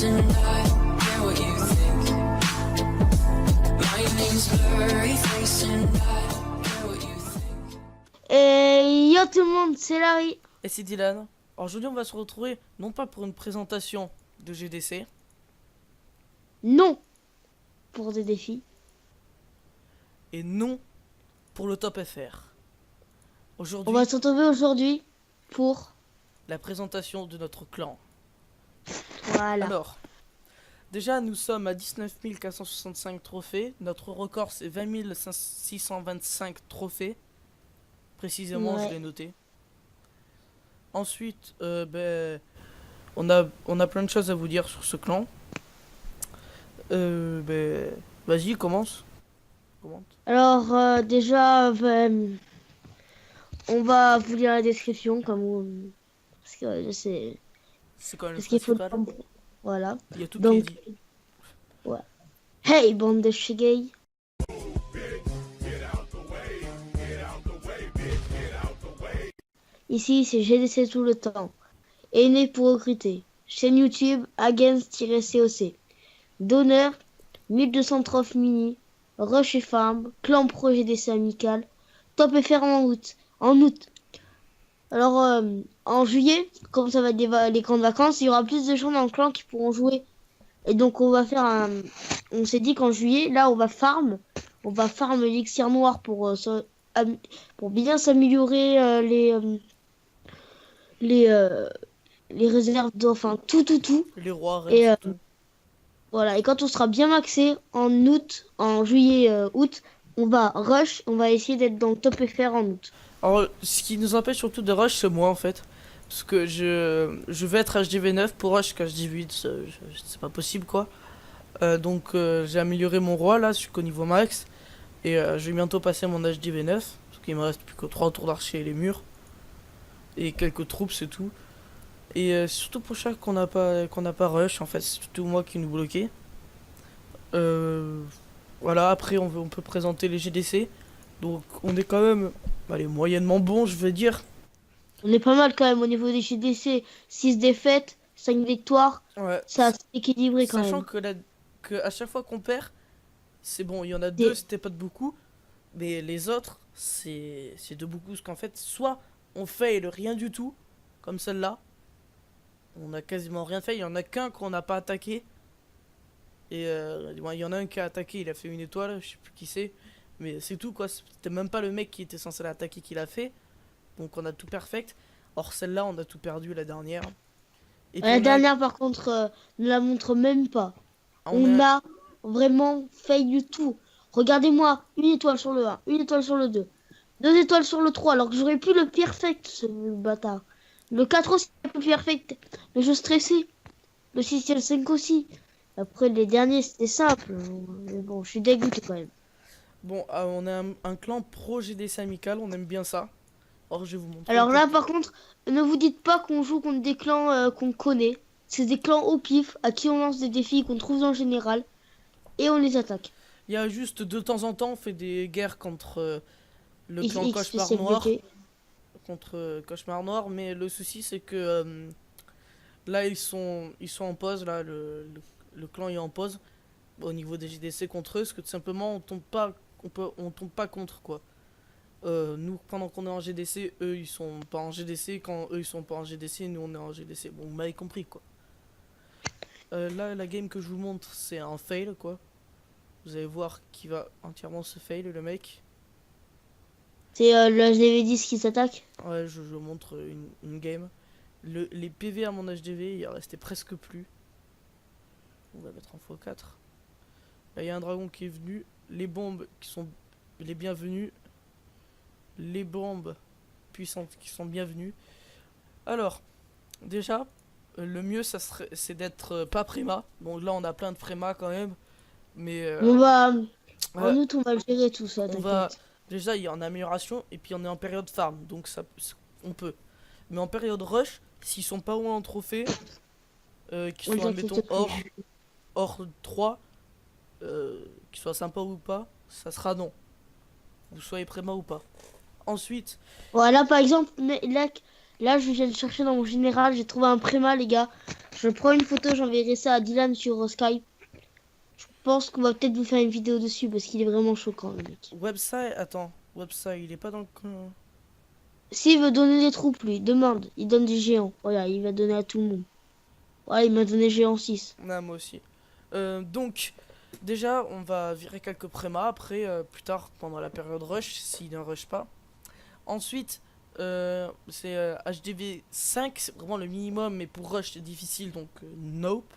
face and I don't care what you think. My name's blurry face and I don't care what you think. Et yo tout le monde, c'est Larry. Et c'est Dylan. Alors aujourd'hui on va se retrouver non pas pour une présentation de GDC, Non pour des défis. et non pour le top FR. On Aujourd'hui, va se retrouver aujourd'hui pour... la présentation de notre clan. Voilà. Alors, déjà nous sommes à 19 465 trophées. Notre record c'est 20 625 trophées. Précisément, Ouais. je l'ai noté. Ensuite, on a plein de choses à vous dire sur ce clan. Vas-y, commence. Commente. Alors déjà, on va vous lire la description parce que c'est C'est quand même le ce qu'il faut. principal. Voilà. Il y a tout Donc, qui est dit. Hey bande de shigay. Ici c'est GDC tout le temps. Et né pour recruter. Chaîne YouTube Against-COC. Donneur 1230 mini. Rush et Farm. Clan Pro GDC amical. Top FR en août. En août. Alors en juillet, comme ça va être les grandes vacances, il y aura plus de gens dans le clan qui pourront jouer. Et donc on va faire un... On s'est dit qu'en juillet, là on va farm. On va farm l'élixir noir pour bien s'améliorer les réserves enfin tout. Les rois Et restent tout. voilà, et quand on sera bien maxé en juillet, août, on va rush, on va essayer d'être dans le top FR en août. Alors, ce qui nous empêche surtout de rush, c'est moi en fait. Parce que je vais être HDV9 pour rush qu'HDV8, c'est pas possible quoi. Donc j'ai amélioré mon roi là, je suis qu'au niveau max. Et je vais bientôt passer mon HDV9. Parce qu'il me reste plus que 3 tours d'archer et les murs. Et quelques troupes, c'est tout. Et surtout pour chaque qu'on n'a pas rush, en fait, c'est surtout moi qui nous bloquais. Voilà, après on peut présenter les GDC. Donc on est quand même, allez, moyennement bon, je veux dire. On est pas mal quand même au niveau des GDC, 6 défaites, 5 victoires, Ouais. ça c'est équilibré quand Sachant même. que à chaque fois qu'on perd, c'est bon, il y en a Des- deux, c'était pas de beaucoup. Mais les autres, c'est de beaucoup. Parce qu'en fait, soit on fail rien du tout, comme celle-là. On a quasiment rien fait. Il y en a qu'un qu'on n'a pas attaqué. Et il y en a un qui a attaqué, il a fait une étoile, je sais plus qui c'est. Mais c'est tout quoi. C'était même pas le mec qui était censé l'attaquer qui l'a fait. Donc on a tout perfect. Or celle-là, on a tout perdu la dernière. Et puis La on a- dernière par contre ne la montre même pas. on On a- a vraiment fail du tout. Regardez-moi, une étoile sur le 1, une étoile sur le 2, 2 étoiles sur le 3, alors que j'aurais pu le perfect, ce bâtard. Le 4 aussi, le perfect, mais je stressais. Le 6 et le 5 aussi. Après, les derniers, c'était simple. Mais bon, je suis dégoûté quand même. Bon, on a un clan pro GDC amical, on aime bien ça. Or, je vais vous montrer. Alors là, par contre, ne vous dites pas qu'on joue contre des clans qu'on connaît. C'est des clans au pif, à qui on lance des défis qu'on trouve en général, et on les attaque. Il y a juste de temps en temps, on fait des guerres contre le clan XX Cauchemar Noir. Contre Cauchemar Noir, mais le souci c'est que là ils sont en pause, là le clan est en pause au niveau des JDC contre eux, parce que tout simplement on tombe pas contre quoi. Nous pendant qu'on est en GDC, eux ils sont pas en GDC, quand eux ils sont pas en GDC, nous on est en GDC. Bon, vous m'avez compris quoi. Là la game que je vous montre c'est un fail quoi. Vous allez voir qu'il va entièrement se fail le mec. C'est le HDV10 qui s'attaque. Ouais, je vous montre une game. Les PV à mon HDV, il en restait presque plus. On va mettre en x4. Là, il y a un dragon qui est venu. Les bombes qui sont les bienvenues. Les bombes puissantes qui sont bienvenues. Alors, déjà, le mieux, c'est d'être pas préma. Bon, là, on a plein de préma quand même. Mais On va... En ouais, août, on va le gérer tout ça, on va... t'inquiète. Déjà, il est en amélioration et puis on est en période farm, donc ça, on peut. Mais en période rush, s'ils sont pas loin en trophée, qui Oui, soient, t'inquiète admettons, pas. hors 3, qui soient sympas ou pas, ça sera non. Vous soyez préma ou pas. Ensuite, Voilà, par exemple, là, je viens de chercher dans mon général, j'ai trouvé un préma, les gars. Je prends une photo, j'enverrai ça à Dylan sur Skype. Je pense qu'on va peut-être vous faire une vidéo dessus parce qu'il est vraiment choquant, le mec. Website, attends. Website, il est pas dans le coin. S'il veut donner des troupes, lui, demande. Il donne des géants. Voilà, il va donner à tout le monde. Voilà, il m'a donné géant 6. Non, moi aussi. Donc, déjà, on va virer quelques prémas après, plus tard, pendant la période rush, s'il ne rush pas. Ensuite, c'est HDV 5, c'est vraiment le minimum, mais pour rush, c'est difficile, donc nope.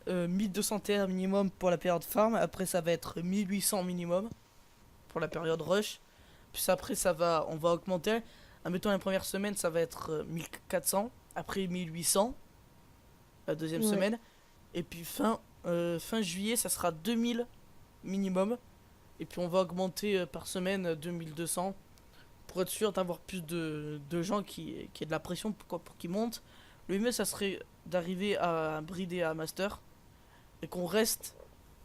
1200 TR minimum pour la période farm. Après, ça va être 1800 minimum pour la période rush. Puis après, on va augmenter. Admettons, la première semaine, ça va être 1400. Après, 1800. La deuxième Ouais. semaine. Et puis fin juillet, ça sera 2000 minimum. Et puis on va augmenter par semaine 2200 pour être sûr d'avoir plus de gens qui aient de la pression pour qu'ils montent. Le mieux, ça serait d'arriver à brider à master et qu'on reste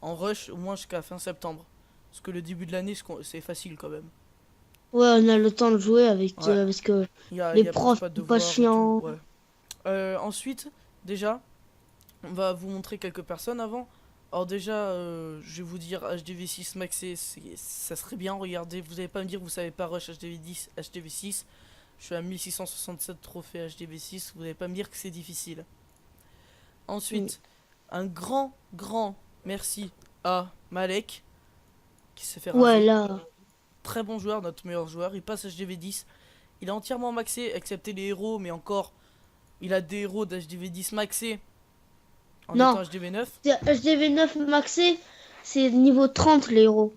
en rush au moins jusqu'à fin septembre. Parce que le début de l'année, c'est facile quand même. Ouais, on a le temps de jouer avec Ouais. parce que Il y a, Les il y a profs, pas de sont pas devoirs et tout, chiants. ouais. Ensuite, déjà, on va vous montrer quelques personnes avant. Alors déjà, je vais vous dire HDV6 maxé, ça serait bien. Regardez, vous allez pas me dire que vous savez pas rush HDV10, HDV6. Je suis à 1667 trophées HDV6. Vous allez pas me dire que c'est difficile. Ensuite, un grand merci à Malek qui s'est fait ouais, raser. là. Très bon joueur, notre meilleur joueur. Il passe HDV10. Il est entièrement maxé, excepté les héros, mais encore, il a des héros d'HDV10 maxé en Non. étant HDV9. HDV9 maxé, c'est niveau 30 les héros.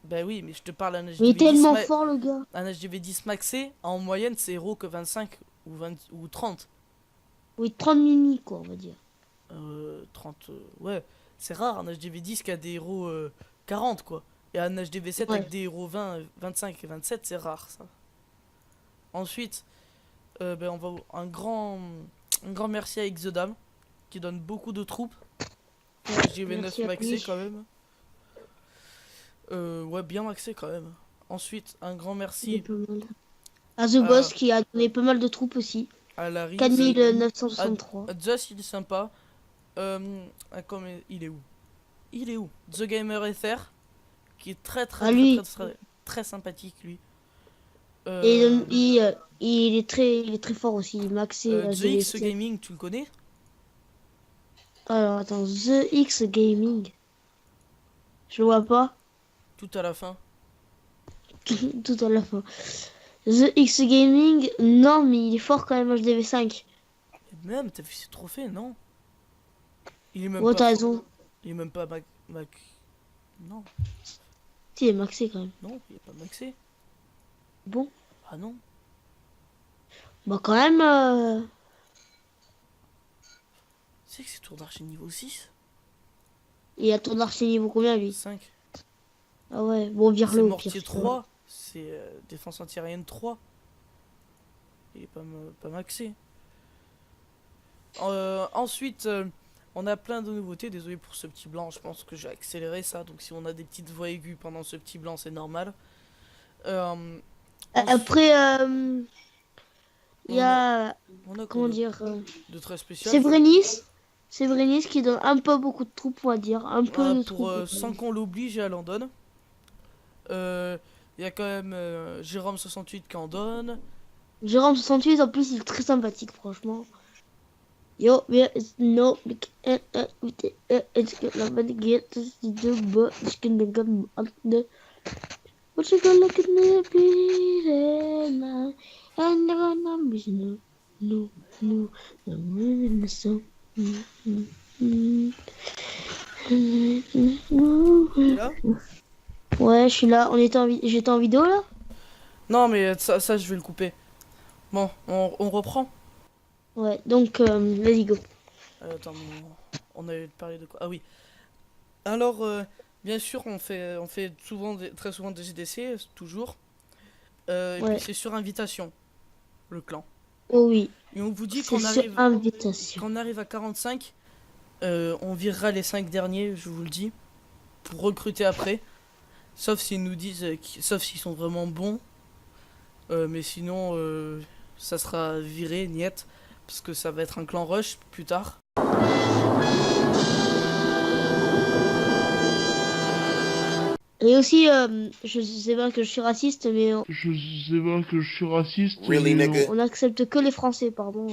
Bah oui, mais je te parle d'un Il est tellement HDV10, fort le gars. un HDV10 maxé, en moyenne, c'est héros que 25 ou 20 ou 30. Oui, 30 mini quoi, on va dire. 30, ouais. C'est rare un HDV10 qui a des héros 40, quoi. Et un HDV7 Ouais. avec des héros 20, 25 et 27, c'est rare, ça. Ensuite, on va un grand merci à Exodam qui donne beaucoup de troupes. HDV9 Merci à maxé lui. quand même. Ouais, bien maxé quand même. Ensuite, un grand Il est merci pas mal. À The Boss qui a donné pas mal de troupes aussi. à Larry. 4963. Just, il est sympa. Il est où? Il est où? The Gamer Ether, qui est Ah, lui. très sympathique lui. Et il est très fort aussi. Maxé The X HDV7. Gaming, tu le connais? Alors attends, The X Gaming. Je vois pas. Tout à la fin. Tout à la fin. The X Gaming, non, mais il est fort quand même HDV5. Et même, t'as vu ses trophées, non? Il est même Ouais, pas. t'as raison. Il est même pas Non, Si, il est maxé quand même. non, il est pas maxé. Bon, Ah non. bah quand même. C'est que c'est tour d'archer niveau 6? Il a ton archer niveau combien lui? 5. Ah ouais, bon, C'est vire-le au mortier pire. 3. C'est défense antiaérienne 3. Il est pas maxé. Ensuite, on a plein de nouveautés. Désolé pour ce petit blanc. Je pense que j'ai accéléré ça. Donc si on a des petites voix aiguës pendant ce petit blanc, c'est normal. Après, il y a. On a Comment quoi dire de très spécial. Sévrénis qui donne un peu beaucoup de troupes, on va dire. Un peu de Pour, troupes. sans qu'on l'oblige, elle en donne. Il y a quand même Jérôme 68 qui en donne. Jérôme 68, en plus, il est très sympathique, franchement. Yo, no, it's gonna get the book. It's gonna come up the. What you gonna look at me, please, and they're gonna be no, I'm in the song. T'es là? Ouais, je suis là. J'étais en vidéo là? Non, mais ça, je vais le couper. Bon, on reprend. Ouais, donc, let's go. Attends, on avait parlé de quoi? Ah oui. Alors, bien sûr, on fait très souvent des GDC, toujours. Et Ouais. puis c'est sur invitation, le clan. Oh oui, Et on vous dit c'est sur quand invitation. on arrive à 45, on virera les 5 derniers, je vous le dis, pour recruter après. Sauf s'ils nous disent, sauf s'ils sont vraiment bons. Mais sinon, ça sera viré, niet, parce que ça va être un clan rush plus tard. Et aussi, je sais bien que je suis raciste, mais Je sais pas que je suis raciste, Really, mais nigga? on accepte que les Français, pardon.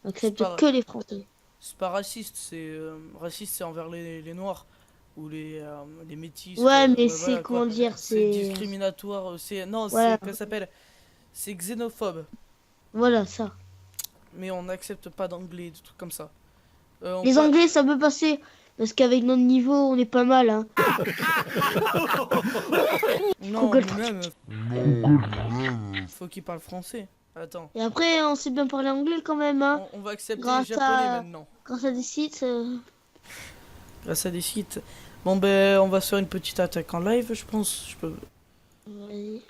On accepte pas- que les Français. C'est pas raciste, c'est raciste, c'est envers les noirs ou les métis. Ouais, quoi. mais Ouais, c'est, voilà, quoi. comment dire, C'est c'est... discriminatoire, c'est non, Voilà. c'est comment ça s'appelle? C'est xénophobe. Voilà, ça. Mais on n'accepte pas d'anglais, des trucs comme ça. On Les peut- Anglais, ça peut passer. Parce qu'avec notre niveau, on est pas mal, hein. Non, Google nous-mêmes, faut qu'ils parlent français. Attends, Et après, on sait bien parler anglais quand même, hein. on va accepter Grâce les japonais à- maintenant. Grâce à des sites. Grâce à des sites. Bon ben, on va se faire une petite attaque en live, je pense. Je peux. Vas-y.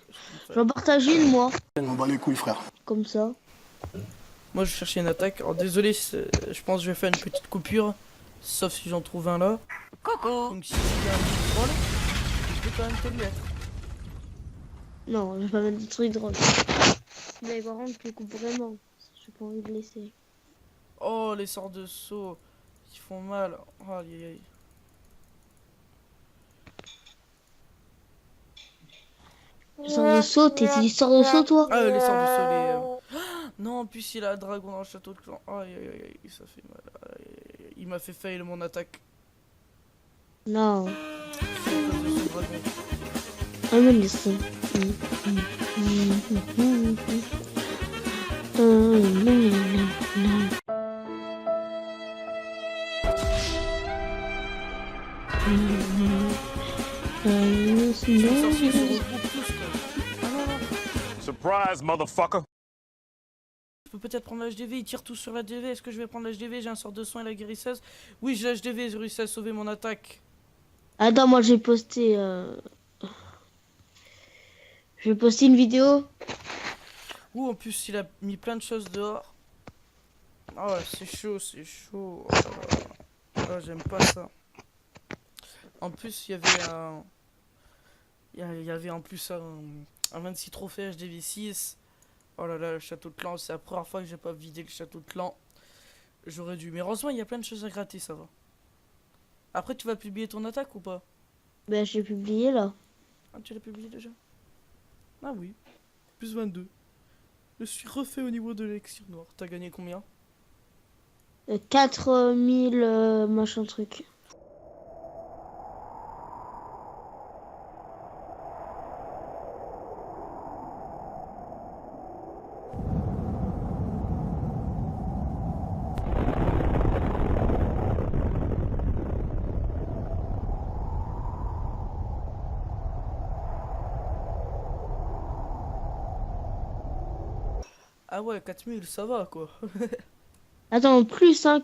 J'en partage une, moi. On bat les couilles, frère. Comme ça. Moi, je cherchais une attaque. Alors désolé, je pense que je vais faire une petite coupure. Sauf si j'en trouve un là. Coucou. Donc si il y a un mini troll, je peux quand même te le mettre. Non, je vais pas mettre des trucs drôles. Mais par contre, je le coupe vraiment. J'ai pas envie de laisser. Oh, les sorts de saut. Ils font mal. Oh, aïe aïe aïe. Tu sors de saut, t'es l'histoire de saut, toi? Ah, les sorts de saut, non, en plus, il a un dragon dans le château de clan. Aïe aïe aïe aïe, ça fait mal. Aïe, aïe, aïe. Il m'a fait fail mon attaque. Non. C'est à cause de ce dragon. Ah non, mais c'est... Les sorciers se regroupent tous, quoi. Ah non, non. Surprise, motherfucker! Je peux peut-être prendre l'HDV, ils tirent tous sur l'HDV. Est-ce que je vais prendre l'HDV? J'ai un sort de soin et la guérisseuse. Oui, j'ai l'HDV, j'ai réussi à sauver mon attaque. Attends, moi j'ai posté... Je vais poster une vidéo. Ouh, en plus, il a mis plein de choses dehors. Ah ouais, c'est chaud, c'est chaud. Oh là là. Ah, j'aime pas ça. En plus, il y avait un... Il y avait en plus un 26 trophées HDV6. Oh là là, le château de clan, c'est la première fois que j'ai pas vidé le château de clan. J'aurais dû. Mais heureusement, il y a plein de choses à gratter, ça va. Après, tu vas publier ton attaque ou pas? Ben, j'ai publié là. Ah, tu l'as publié déjà? Ah oui. Plus 22. Je suis refait au niveau de l'élixir noir. T'as gagné combien? 4000 machin truc. Ah ouais, 4000, ça va quoi. Attends, plus, hein,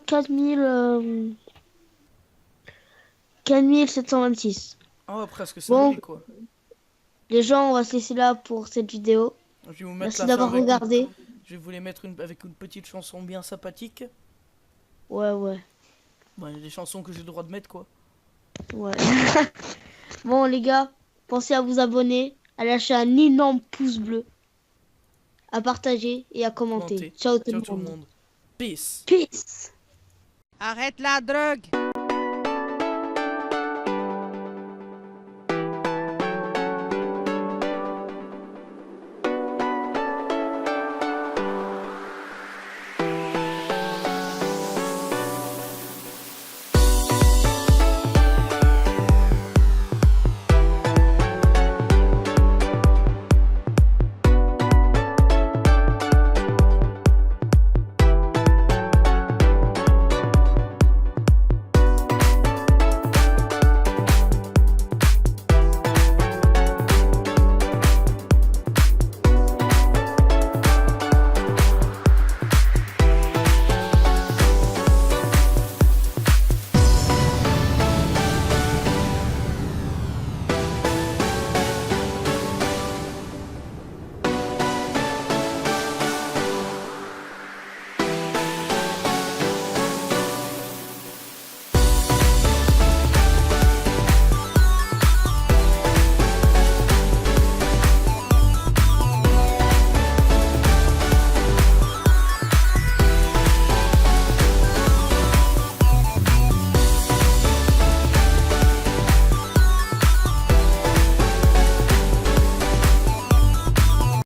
4726. Ah ouais, presque, c'est Bon. joli quoi. Les gens, on va se laisser là pour cette vidéo. Je vais vous mettre Merci la d'avoir fin avec regardé. Je vais vous les mettre avec une petite chanson bien sympathique. Ouais, ouais, Bon, il y a des chansons que j'ai le droit de mettre quoi. ouais. Bon, les gars, pensez à vous abonner, à lâcher un énorme pouce bleu, à partager et à commenter. Commenter. Ciao tout Ciao le tout le monde. monde. Peace. Peace. Arrête la drogue.